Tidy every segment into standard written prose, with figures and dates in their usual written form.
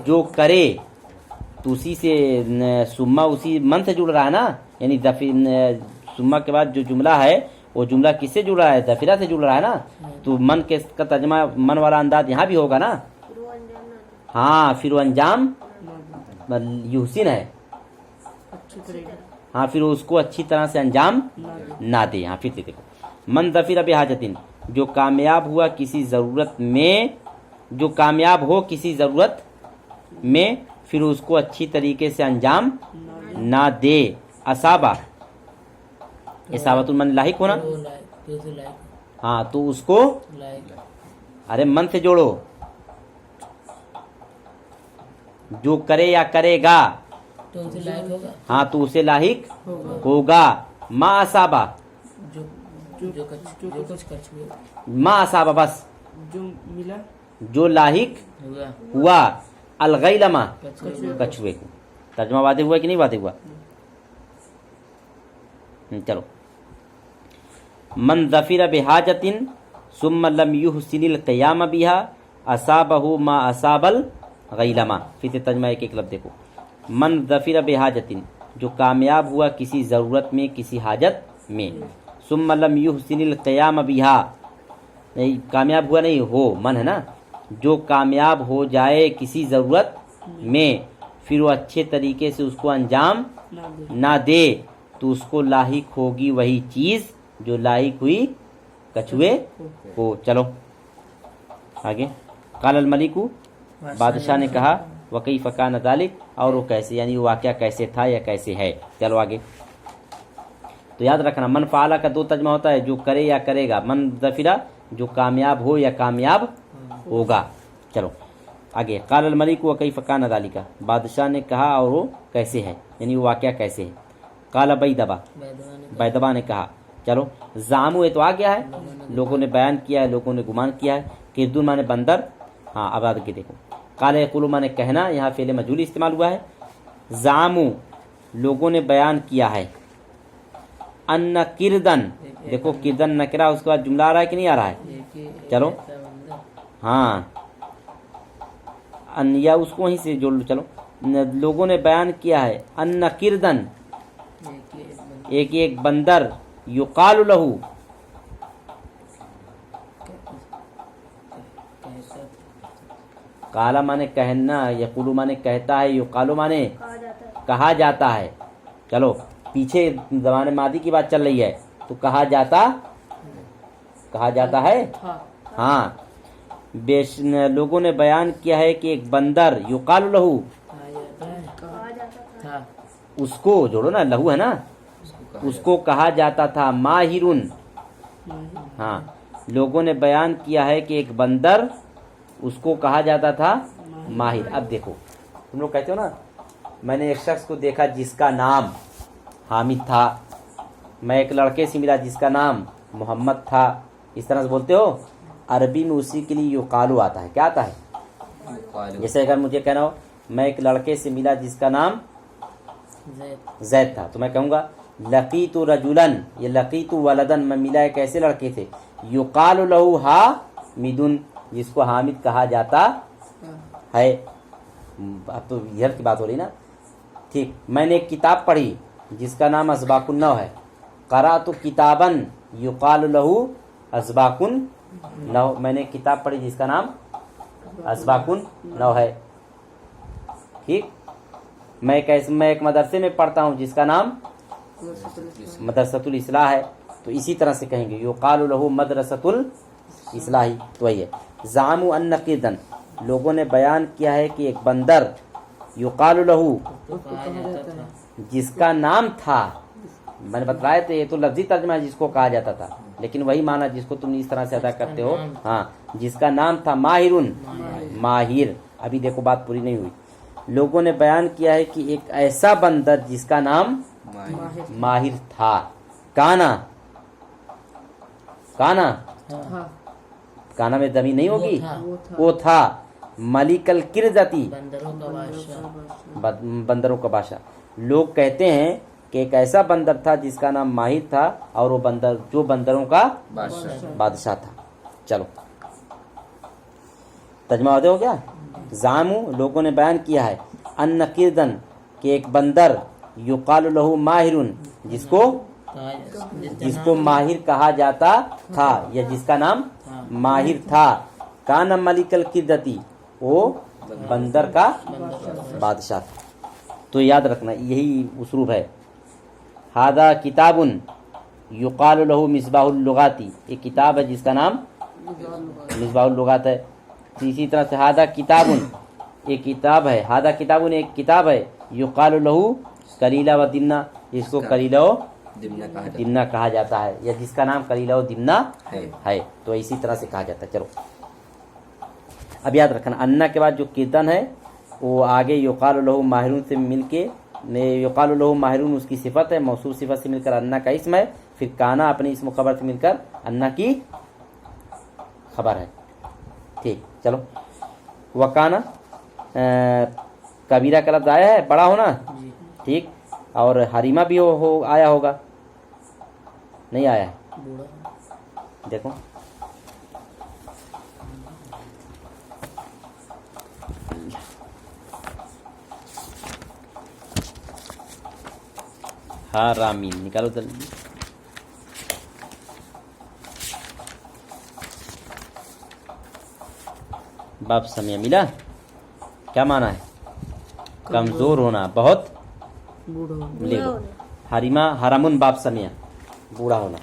जो करे تو اسی سے سما اسی من سے جڑ رہا ہے نا، یعنی سما کے بعد جو جملہ ہے وہ جملہ کس سے جڑ رہا ہے؟ ظفیرہ سے جڑ رہا ہے نا، تو من کے کا ترجمہ من والا انداز یہاں بھی ہوگا نا۔ ہاں پھر وہ انجام یحسن ہے، ہاں پھر اس کو اچھی طرح سے انجام نہ دے۔ ہاں پھر دیکھو من ظفر بحاجتن، جو کامیاب ہوا کسی ضرورت میں، جو کامیاب ہو کسی ضرورت میں پھر اس کو اچھی طریقے سے انجام نہ دے۔ اصابہ اصابت المن لاحق ہونا، ہاں تو اس کو ارے من سے جوڑو، جو کرے یا کرے گا ہاں تو اسے لاحق ہوگا۔ ما اصابہ ما اصابہ بس جو لاحق ہوا الغیلما کچھوے کو۔ ترجمہ واضح ہوا کہ نہیں واضح ہوا؟ چلو من ظفر بحاجت ثم لم يحسن القیام بها اصابہ ما اصاب الغیلما۔ پھر سے ترجمہ ایک ایک لفظ دیکھو۔ من ظفر بحاجت، جو کامیاب ہوا کسی ضرورت میں کسی حاجت میں، ثم لم يحسن القیام بها، نہیں کامیاب ہوا نہیں ہو من ہے نا، جو کامیاب ہو جائے کسی ضرورت میں پھر وہ اچھے طریقے سے اس کو انجام نہ دے تو اس کو لاحق ہوگی وہی چیز جو لاحق ہوئی کچھوے کو۔ چلو آگے۔ قال الملک، بادشاہ نے کہا، وکیف کان ذلک، اور وہ کیسے، یعنی وہ واقعہ کیسے تھا یا کیسے ہے۔ چلو آگے۔ تو یاد رکھنا من فعلہ کا دو ترجمہ ہوتا ہے، جو کرے یا کرے گا، من ظفرہ جو کامیاب ہو یا کامیاب ہوگا۔ چلو آگے۔ قال الملک وکیف کان ذلک، بادشاہ نے کہا اور وہ کیسے ہے، یعنی وہ واقعہ کیسے ہے۔ قال بیدبا، بیدبا نے کہا۔ چلو زعموا تو آ گیا ہے، لوگوں نے بیان کیا ہے، لوگوں نے گمان کیا ہے۔ کردون مانے بندر، ہاں اب آگے دیکھو۔ قال یقول مانے کہنا، یہاں فعل مجهول استعمال ہوا ہے۔ زعموا لوگوں نے بیان کیا ہے، ان کردن، دیکھو کردن نکرا، اس کے بعد جملہ آ رہا ہے کہ نہیں آ رہا ہے؟ چلو ہاں ان یا اس کو وہیں سے جوڑ لو۔ چلو لوگوں نے بیان کیا ہے ان کردن، ایک ایک بندر، یقال لہو، کالا مانے کہنا، یقولو مانے کہتا ہے، یقالو مانے کہا جاتا ہے۔ چلو پیچھے زمانے ماضی کی بات چل رہی ہے تو کہا جاتا ہے، ہاں لوگوں نے بیان کیا ہے کہ ایک بندر، یقال لہو، اس کو جوڑو نا، لہو ہے نا، اس کو کہا جاتا تھا ماہرن، ہاں لوگوں نے بیان کیا ہے کہ ایک بندر، اس کو کہا جاتا تھا ماہر۔ اب دیکھو تم لوگ کہتے ہو نا، میں نے ایک شخص کو دیکھا جس کا نام حامد تھا، میں ایک لڑکے سے ملا جس کا نام محمد تھا، اس طرح سے بولتے ہو۔ عربی میں اسی کے لیے یقالو آتا ہے، کیا آتا ہے؟ جیسے اگر مجھے کہنا ہو میں ایک لڑکے سے ملا جس کا نام زید تھا، تو میں کہوں گا لقیت رجلن، یہ لقیت ولدن، میں ملا ایک ایسے لڑکے سے، یقال لہو حامدن، جس کو حامد کہا جاتا ہے۔ اب تو یہ کی بات ہو رہی نا، ٹھیک۔ میں نے ایک کتاب پڑھی جس کا نام اسباق النحو ہے، قرأت کتابا یقال لہو اسباق النحو، میں نے ایک کتاب پڑھی جس کا نام اسباق النحو ہے، ٹھیک۔ میں ایک مدرسے میں پڑھتا ہوں جس کا نام مدرسۃ الاصلاح ہے، تو اسی طرح سے کہیں گے یقال لہو مدرسۃ الاصلاح، تو وہی ہے۔ زعموا ان قردن، لوگوں نے بیان کیا ہے کہ ایک بندر، یقال لہو جس کا نام تھا، میں نے بتلایا تھا یہ تو لفظی ترجمہ ہے جس کو کہا جاتا تھا، لیکن وہی معنی جس کو تم اس طرح سے ادا کرتے ہو، ہاں جس کا نام تھا ماہرن، ماہر۔ ابھی دیکھو بات پوری نہیں ہوئی۔ لوگوں نے بیان کیا ہے کہ ایک ایسا بندر جس کا نام ماہر تھا، کانا میں ضمیر نہیں ہوگی، وہ تھا ملک الکرزتی، بندروں کا بادشاہ۔ لوگ کہتے ہیں کہ ایک ایسا بندر تھا جس کا نام ماہر تھا، اور وہ بندر جو بندروں کا بادشاہ تھا۔ چلو ترجمہ واضح ہو گیا؟ जामू लोगों ने बयान किया है, अन्न किरदन कि एक बंदर, युकाल लहू माहिरुन जिसको माहिर कहा जाता था या जिसका नाम माहिर था, कान मलिकल किरदती वो बंदर का बादशाह था। तो याद रखना यही उसरूप है। हादा किताबुन युकाल लहू मिसबाहुल लुगाती, एक किताब है जिसका नाम मिसबाहुल लुगात है। इसी तरह से हादा किताबुन एक किताब है, हादा किताबुन एक किताब है, युकाल लहू कलीला व दिमना जिसको कलीला व दिमना कहा जाता है या जिसका नाम कलीला व दिमना है। तो इसी तरह से कहा जाता है। चलो अब याद रखना, अन्ना के बाद जो कीर्तन है वो आगे युकाल लहू माहिरून से मिलके, युकाल लहू माहिरून उसकी सिफत है, मौसूफ सिफत से मिलकर अन्ना का इसम है, फिर काना अपनी इसम खबर से मिलकर अन्ना की खबर है। ठीक, चलो वकाना कबीरा का लफ्ज आया है, बड़ा होना, ठीक, और हरीमा भी हो आया होगा, नहीं आया है, देखो हाँ रामीन निकालो जल्दी। बाप समय मिला, क्या माना है? कमजोर होना, बहुत लिखो। हरीमा हरामुन बाप समय बूढ़ा होना।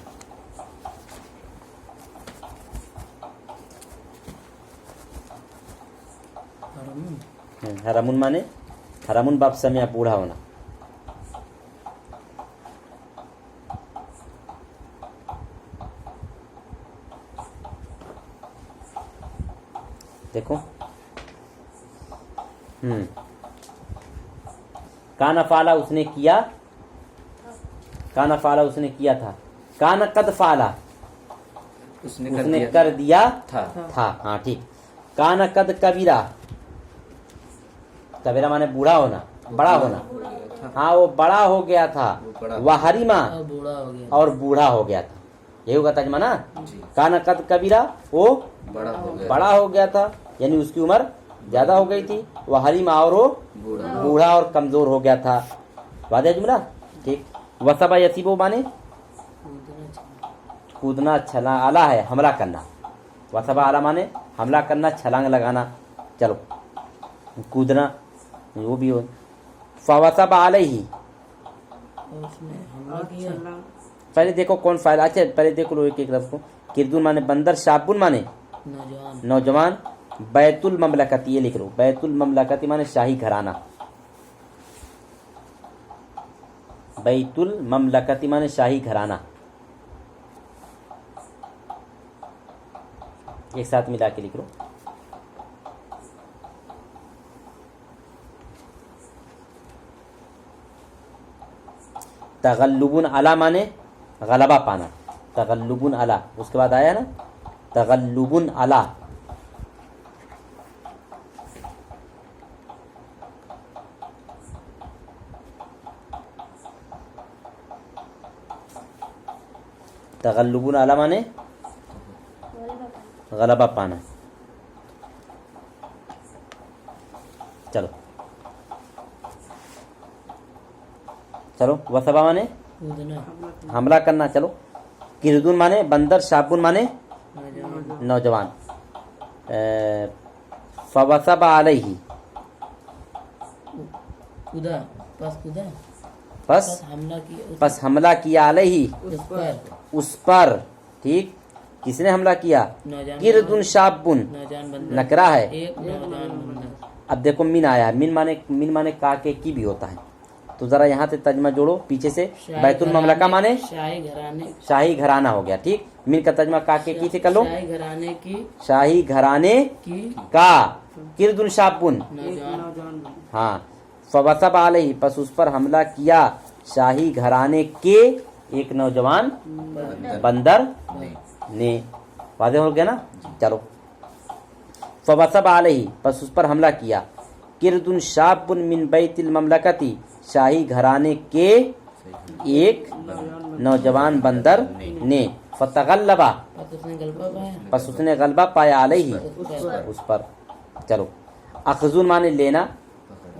हरामुन माने हरामुन बाप समय बूढ़ा होना। देखो काना फाला उसने किया, काना फाला उसने किया था, काना कद फाला उसने कर दिया था। हाँ ठीक। काना कद कबीरा, कबीरा माने बूढ़ा होना, बड़ा होना। हाँ वो बड़ा हो गया था। वह हरीमा और बूढ़ा हो गया था, यही होगा तर्जमा ना। काना कद कबीरा वो बड़ा हो गया था, यानी उसकी उम्र ज्यादा हो गई थी। वह हरीमा और वो बूढ़ा और कमजोर हो गया था। वादे जुमला ठीक। वसबा यसीबो माने कूदना, छला, आला है हमला करना। वसबा आला माने हमला करना, छलांग लगाना। चलो कूदना वो भी हो। फवसबा अलैहि, पहले देखो कौन फाइल। अच्छा पहले देखो लो एक एक लफ्ज को। किरदुन माने बंदर, शाबुन माने नौजवान, बैतुल ममलकती ये लिख लो। बैतुल ममलकती माने शाही घराना। बैतुल ममलकती माने शाही घराना। एक साथ मिला के लिख लो। तगल्लुबुन अला माने गलबा पाना। तगल्लुबुन अला, उसके बाद आया ना तगल्लुबुन अला। तगल्लुबुन अला माने गलबा पाना। चलो चलो वसबा माने हमला करना। चलो किरदुन माने बंदर, शाबुन माने नौजवान। फवसबा अलैहि बस हमला किया अलैहि उस पर। ठीक, किसने हमला किया? किरदुन शाबुन नकरा है। अब देखो मिन आया है। मिन माने काके की भी होता है। तो जरा यहाँ से तर्जमा जोड़ो पीछे से। बैतुल ममलका माने शाही घराना हो गया। ठीक, मिन का तर्जमा काके की से कर लो। शाही घराने का किरदुन शाबुन। हाँ फवसब अलैहि बस उस पर हमला किया शाही घराने के एक नौजवान बंदर ने। वादे हो गया ना। चलो फवसब अलैहि बस उस पर हमला किया किरदुन शाबुन मिन बैतिल ममलकती शाही घराने के एक नौजवान बंदर ने। फतगल्लबा बस उसने गलबा पाया अलैहि उस पर। चलो अखजुन माने लेना,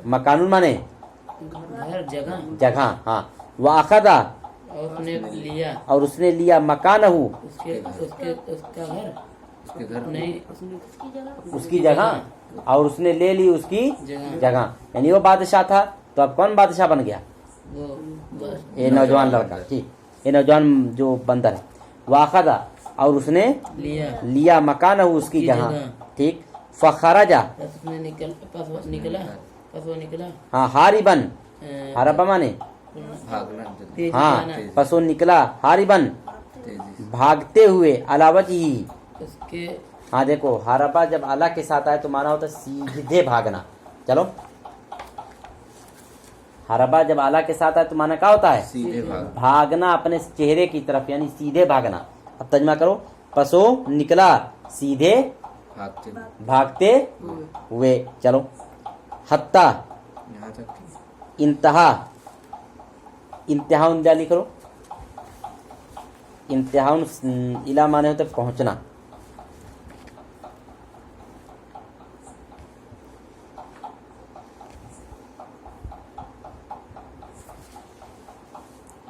मकानुन माने घर जगह, जगह, हाँ। व अखदा और उसने लिया और उसने लिया, मकानहू उसके उसके उसका घर, उसके घर नहीं उसकी जगह, और उसने ले ली उसकी जगह, जगह, यानी वो बादशाह था। तो अब कौन बादशाह बन गया? वो बस ये नौजवान लड़का, ठीक, ये नौजवान जो बंदर है। वाखदा और उसने लिया, मकानहू उसकी जगह, ठीक। फखरजा बस उसने निकला हाँ, हारिबन, हरबा माने भागना, तेज हाँ, जाना, पसो निकला, हारिबन तेजी से। भागते हुए, अलावत ही, उसके हाँ देखो हरबा जब अला के साथ आए तो माना होता है सीधे भागना। चलो, हरबा जब अला के साथ आए तो माना क्या होता है? सीधे भाग, भागना अपने चेहरे की तरफ, यानी सीधे भागना। अब तर्जुमा करो, पसो निकला, सीधे भागते हुए। भागते हुए। चलो, हत्ता यहाँ तक कि इंतहा, इंतहा उनजा लिख लो। इंतहा इला माने होते पहुंचना।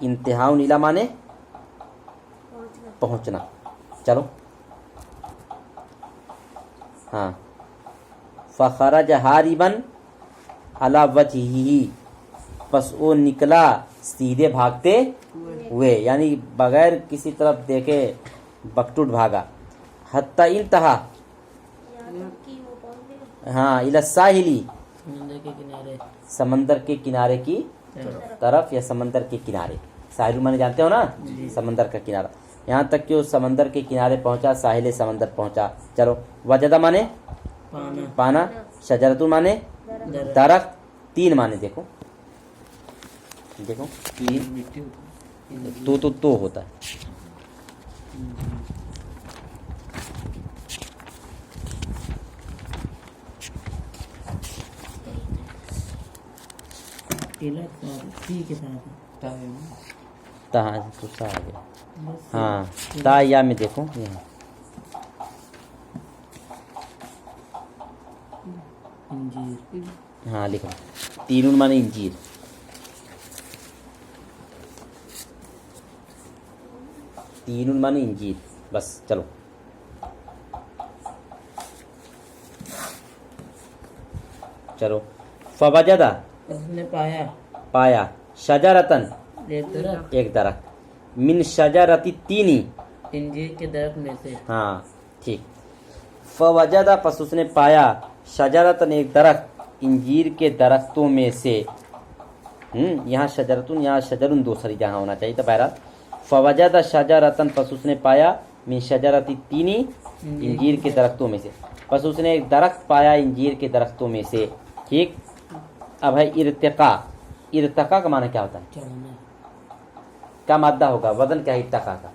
इंतहा इला माने पहुंचना। चलो, हाँ, फखरज हारिबन अला वजहिही, बस वो निकला सीधे भागते हुए, यानी बगैर किसी तरफ देखे बकटुट भागा। हत्ता इंतहा, हाँ, इला साहिली, समुद्र के किनारे, समंदर के किनारे की तरफ, या समंदर के किनारे। साहिल माने जानते हो ना, समंदर का किनारा। यहाँ तक कि वो समंदर के किनारे पहुंचा, साहिल समंदर पहुंचा। चलो, वजदा माने पाना, पाना, शजरतुन माने दरख्त, दरख्त, तीन माने देखो देखो, तीन मिट्टी होती तो होता है। केला सी के साथ तहाँ तो सा आ गया, बस हाँ। ता या में देखो यहाँ, अंजीर, हाँ लिखो, तीनून माने इंजीर, तीनून माने इंजीर। बस चलो, चलो, फवजदा उसने पाया पाया, शजरतन एक दरख्त, एक दरख्त, मिन शजरती तीनी, अंजीर के दरख्त में से, हाँ ठीक। फवजदा पस उसने पाया, शजरतन एक दरख्त, इंजीर के दरख्तों में से। यहाँ शजरतुन, यहाँ शजरुन दूसरी जहाँ होना चाहिए था। बहरहाल, फवजदा शजरतन पस उसने पाया, मिन शजरती तीनी, इंजीर के दरख्तों में से। पस उसने एक दरख्त पाया इंजीर के दरख्तों में से, ठीक। अब है इर्तिका। इर्तिका का माना क्या होता है? चढ़ना, क्या मादा होगा? वजन क्या है इर्तिका का?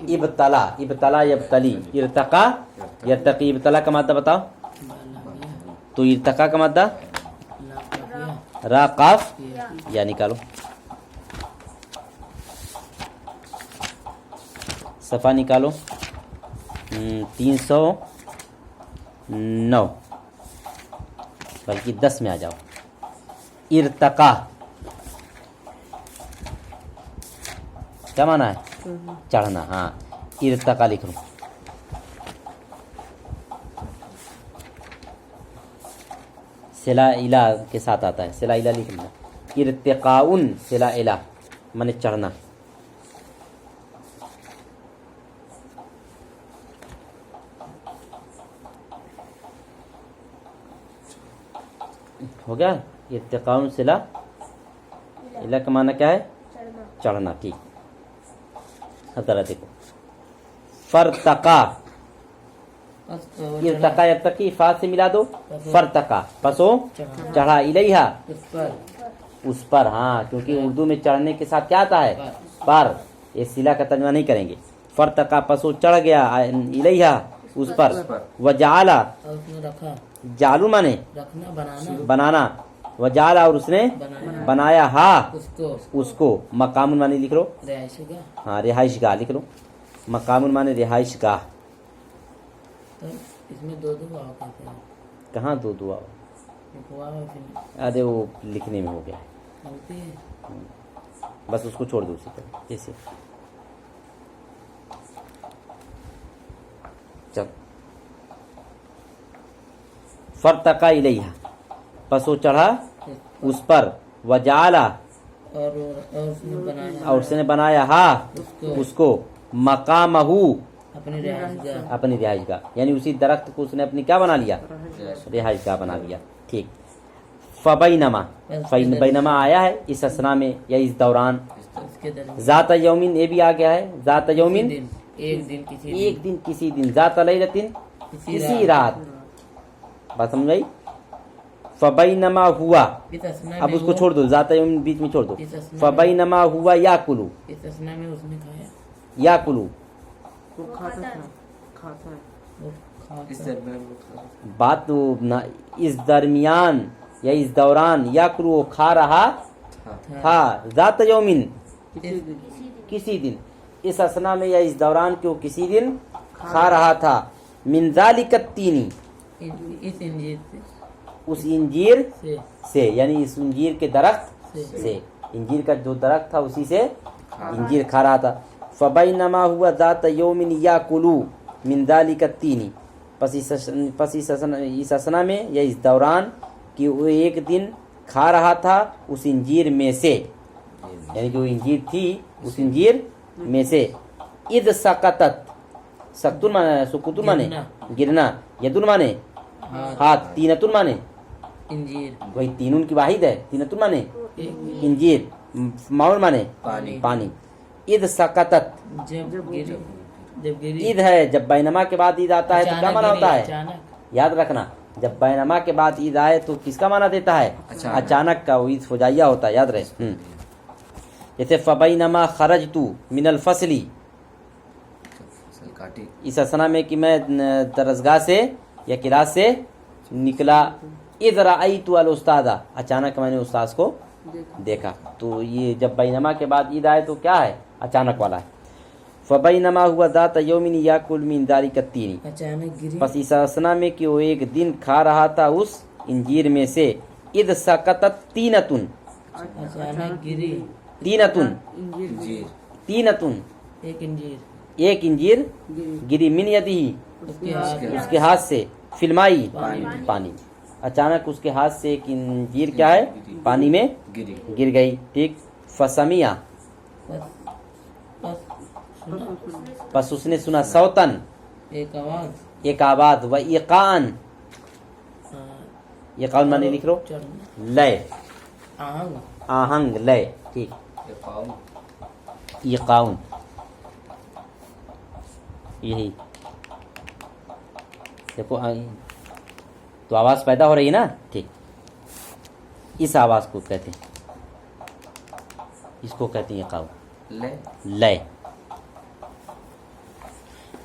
इब्तला, इब्तला यब्तली, इर्तिका यर्तकी। इब्तला का मादा बताओ तो। इर्तिका का मादा रा काफ या निकालो। सफा निकालो। 309, बल्कि 10 में आ जाओ। इर्तका क्या माना है? चढ़ना, हाँ। इर्तका लिख लो। सिला इला के साथ आता है, सिला इला लिख लो। इर्तिकाउन सिला इला माने चढ़ना। हो गया। इर्तिकाउन सिला इला का माना क्या है? चढ़ना, ठीक। अब जरा देखो, फरतका, इर्तका यर्तकी, फा से मिला दो। फरतका पसो चढ़ा, इलैहा उस पर, हाँ, क्योंकि उर्दू में चढ़ने के साथ क्या आता है? पर। ये सिला का तर्जुमा नहीं करेंगे। फरतका पसो चढ़ गया, इलैहा उस पर। वजाला, रखा, जालू माने रखना, बनाना, बनाना। वजाला और उसने बनाया, हा उसको। मकामुन माने लिख लो, हाँ, रिहाइश गाह लिख लो। मकामुन माने रिहाइश गाह। तो इसमें दो दो वाव कहते हैं। कहाँ दो दुआ? एक वाव है फिर अरे वो लिखने में हो गया है, गलती है। बस उसको छोड़ दो उसी तरह जैसे। चल फर्तका इलैहा, बस वो चढ़ा उस पर, वजाला और उसने बनाया और उसने बनाया हा उसको मकामहू अपनी रिहाइशगाह। अपनी रिहाइशगाह, यानी उसी दरख्त को उसने अपनी क्या बना लिया? रिहाइशगाह बना लिया। ठीक। फबैनमा, बैनमा आया है इस असना में या इस दौरान। इसके दरमियान जात यौमिन ये भी आ गया है, जात यौमिन एक दिन किसी एक दिन किसी दिन, जात लैलतिन किसी रात। बात समझ गई? फबैनमा हुआ, इस असना अब में उसको वो- छोड़ दो, जात यौमिन बीच में छोड़ दो। इस असना में- फबैनमा हुआ याकुलू, इस असना में उसने खाया, याकुलू वो खाता इस दरमियान वो था। बात वो ना, इस दरमियान या इस दौरान याकुलू वो खा रहा था, जात यौमिन किसी दिन, इस असना में या इस दौरान के वो किसी दिन खा रहा था। मिन ज़ालिका तीनी, इस इंजीर उस इंजीर से से, यानी इस इंजीर के दरख्त से से, इंजीर का जो दरख्त था उसी से इंजीर खा रहा था। फबैनमा हुआ ज़ात यौमिन याकुलू मिन ज़ालिका तीनी, पस इस असना में या इस दौरान कि वो एक दिन खा रहा था उस इंजीर में से, यानी जो इंजीर थी उस इंजीर में से। इद सकतत, सक्तुन माने सुकुतुन माने गिरना, यदुन माने हाथ, तीनतुन माने इंजीर वही तीनुन की वाहिद है, तीनतुन माने इंजीर, माउन माने पानी। इद सकतत, जब गिरी ईद है, जब बैनमा के बाद ईद आता है तो क्या माना होता है? अचानक याद रखना, जब बैनमा के बाद ईद आए तो किसका माना देता है? अचानक का, वो ईद फुजाइया होता है, याद रहे। जैसे फबैनमा खरजतु मिनल फसली, फसल काटी। इस असना में कि मैं दरसगाह से या क्लास से निकला। इज़ रअयतु अल उस्तादा, अचानक मैंने उस्ताद को देखा। तो ये जब बैनमा के बाद ईद आए तो क्या है? अचानक वाला है। फबैनमा हुआ ज़ात यौमिन याकुल मिन ज़ालिका तीनी, अचानक गिरी बस इस असना में कि वो एक दिन खा रहा था उस इंजीर में से। इद सकतत तीनतुन, अचानक गिरी तीनतुन इंजीर तीनतुन, एक इंजीर एक इंजीर गिरी मिन यदिही, उसके हाथ से, फिल्माई पानी, अचानक उसके हाथ से एक इंजीर क्या है? पानी में गिरी। गिर गई। ठीक। फसमिया, बस उसने सुना, सौतन एक आवाज, एक आवाज, व इकान, इकान माने लिख लो चढ़ना, लय, आहंग, आहंग लय। ठीक। ये पाँव इकाउन, यही देखो तो आवाज पैदा हो रही है ना। ठीक। इस आवाज को कहते हैं, इसको कहते हैं इकाउन, ले लय।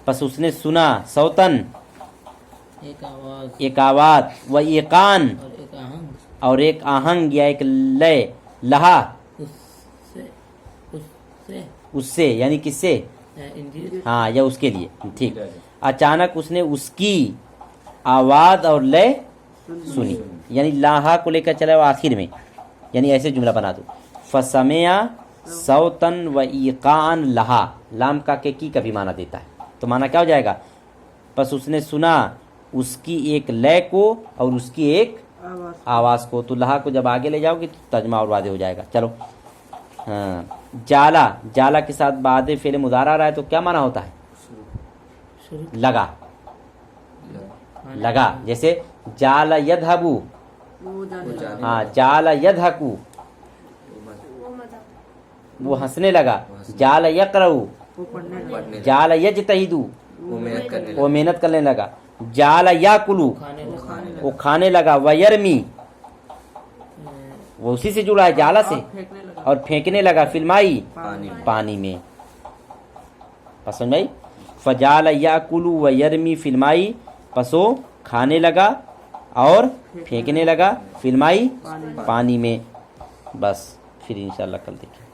बस उसने सुना, सौतन एक आवाज, व इकान और एक आहंग, और एक आहंग या एक लय, लहा उससे उससे उससे, यानी किससे? इंजीर हाँ, या उसके लिए। ठीक। अचानक उसने उसकी आवाज और लय सुनी, यानी लाहा को लेकर चला वो आखिर में, यानी ऐसे जुमला बना दो, फसमिया सौतन व इकान लहा, लाम का के की कभी माना देता है, तो माना क्या हो जाएगा? बस उसने सुना उसकी एक लय को और उसकी एक आवाज को। तो लहा को जब आगे ले जाओगे तो तर्जमा और वादे हो जाएगा। चलो। हाँ, जाला, जाला के साथ बाद फेले मुदारा आ रहा है तो क्या माना होता है? शुरू लगा, लगा। जैसे जाल यदहबू, हाँ, जाल यदहकू, वो हंसने लगा। जाल यकरऊ, पढ़ने जाल यजतहिदू, वो मेहनत करने वो मेहनत करने लगा। जाल याकुलू, खाने लगा, वो खाने लगा। वयरमी, वो उसी से जुड़ा है, जाला से, और फेंकने लगा। फिल्माई, पानी पानी में। पसंद भाई। फजाल याकुलू वयरमी फिल्माई, पसो खाने लगा और फेंकने लगा। फिल्माई पानी में। बस फिर इंशाल्लाह कल देखें।